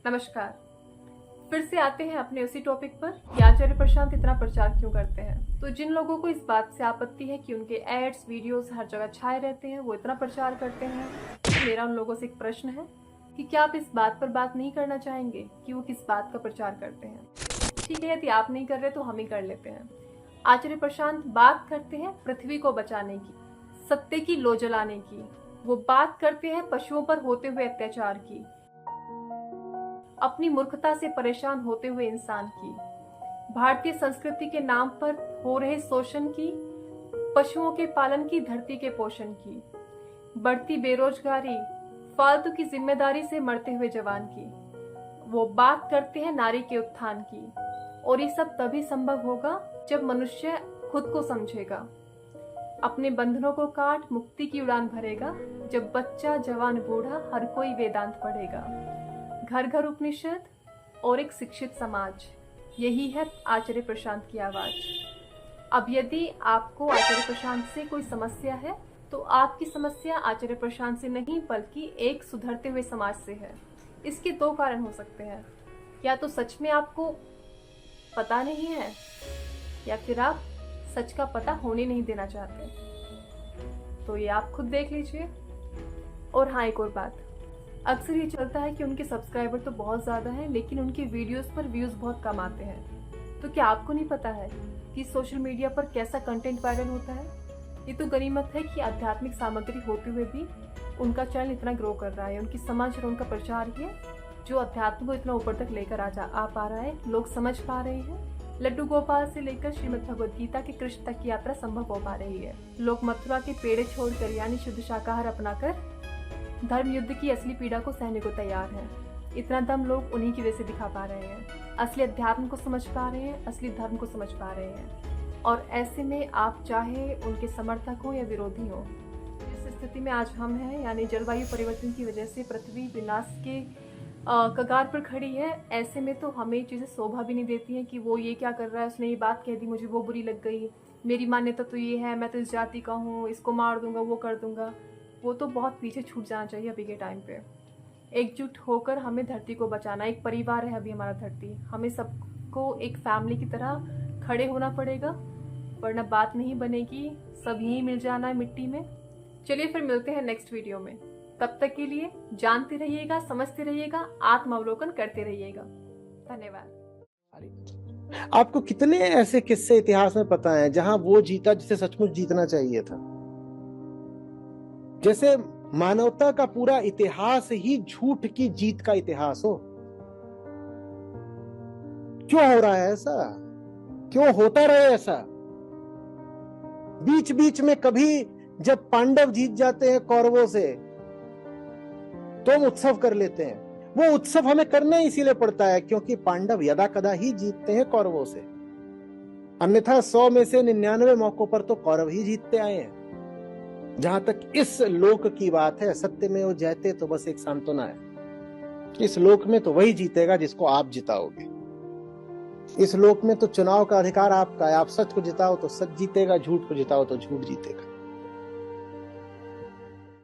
नमस्कार। फिर से आते हैं अपने उसी टॉपिक पर कि आचार्य प्रशांत इतना प्रचार क्यों करते हैं। तो जिन लोगों को इस बात से आपत्ति है कि उनके एड्स वीडियोस हर जगह छाए रहते हैं, वो इतना प्रचार करते हैं, तो मेरा उन लोगों से एक प्रश्न है कि क्या आप इस बात पर बात नहीं करना चाहेंगे कि वो किस बात का प्रचार करते हैं। ठीक है, यदि आप नहीं कर रहे तो हम ही कर लेते हैं। आचार्य प्रशांत बात करते हैं पृथ्वी को बचाने की, सत्य की लो जलाने की। वो बात करते हैं पशुओं पर होते हुए अत्याचार की, अपनी मूर्खता से परेशान होते हुए इंसान की, भारतीय संस्कृति के नाम पर हो रहे शोषण की, पशुओं के पालन की, धरती के पोषण की, बढ़ती बेरोजगारी, फालतू की जिम्मेदारी से मरते हुए जवान की। वो बात करते हैं नारी के उत्थान की, और ये सब तभी संभव होगा जब मनुष्य खुद को समझेगा, अपने बंधनों को काट मुक्ति की उड़ान भरेगा, जब बच्चा जवान बूढ़ा हर कोई वेदांत पढ़ेगा। घर घर उपनिषद और एक शिक्षित समाज, यही है आचार्य प्रशांत की आवाज। अब यदि आपको आचार्य प्रशांत से कोई समस्या है तो आपकी समस्या आचार्य प्रशांत से नहीं बल्कि एक सुधरते हुए समाज से है। इसके दो कारण हो सकते हैं, या तो सच में आपको पता नहीं है या फिर आप सच का पता होने नहीं देना चाहते। तो ये आप खुद देख लीजिए। और हाँ, एक और बात, अक्सर ये चलता है कि उनके सब्सक्राइबर तो बहुत ज़्यादा हैं लेकिन उनकी वीडियोस पर व्यूज़ बहुत कम आते हैं। तो क्या आपको नहीं पता है कि सोशल मीडिया पर कैसा कंटेंट वायरल होता है? ये तो गनीमत है कि आध्यात्मिक सामग्री होते हुए भी उनका चैनल इतना ग्रो कर रहा है। उनकी समझ और उनका प्रचार ही है जो अध्यात्म को इतना ऊपर तक लेकर आ पा रहा है। लोग समझ पा रहे हैं। लड्डू गोपाल से लेकर श्रीमद् भगवद गीता के कृष्ण तक की यात्रा संभव हो पा रही है। लोग मथुरा के पेड़े छोड़कर यानी शुद्ध शाकाहार अपनाकर धर्म युद्ध की असली पीड़ा को सहने को तैयार हैं। इतना दम लोग उन्हीं की वजह से दिखा पा रहे हैं। असली अध्यात्म को समझ पा रहे हैं, असली धर्म को समझ पा रहे हैं। और ऐसे में आप चाहे उनके समर्थक हो या विरोधी हो, जिस स्थिति में आज हम हैं, यानी जलवायु परिवर्तन की वजह से पृथ्वी विनाश के कगार पर खड़ी है, ऐसे में तो हमें चीज़ें शोभा भी नहीं देती हैं कि वो ये क्या कर रहा है, उसने ये बात कह दी, मुझे वो बुरी लग गई, मेरी मान्यता तो ये है, मैं तो इस जाति का हूँ, इसको मार दूंगा, वो कर दूंगा। वो तो बहुत पीछे छूट जाना चाहिए अभी के टाइम पे। एकजुट होकर हमें धरती को बचाना, एक परिवार है अभी हमारा धरती, हमें सबको एक फैमिली की तरह खड़े होना पड़ेगा, वरना बात नहीं बनेगी। सब यहीं मिल जाना है मिट्टी में। चलिए फिर मिलते हैं नेक्स्ट वीडियो में। तब तक के लिए जानते रहिएगा, समझते रहिएगा, आत्मावलोकन करते रहिएगा। धन्यवाद। आपको कितने ऐसे किस्से इतिहास में पता है जहां वो जीता जिसे सचमुच जीतना चाहिए था? जैसे मानवता का पूरा इतिहास ही झूठ की जीत का इतिहास हो। क्यों हो रहा है ऐसा? क्यों होता रहे ऐसा? बीच बीच में कभी जब पांडव जीत जाते हैं कौरवों से तो हम उत्सव कर लेते हैं। वो उत्सव हमें करना इसीलिए पड़ता है क्योंकि पांडव यदा कदा ही जीतते हैं कौरवों से, अन्यथा 100 में से 99 मौकों पर तो कौरव ही जीतते आए हैं। जहां तक इस लोक की बात है, सत्य में वो जयते, तो बस एक सांत्वना है। इस लोक में तो वही जीतेगा जिसको आप जिताओगे। इस लोक में तो चुनाव का अधिकार आपका है। आप सच को जिताओ तो सच जीतेगा, झूठ को जिताओ तो झूठ जीतेगा।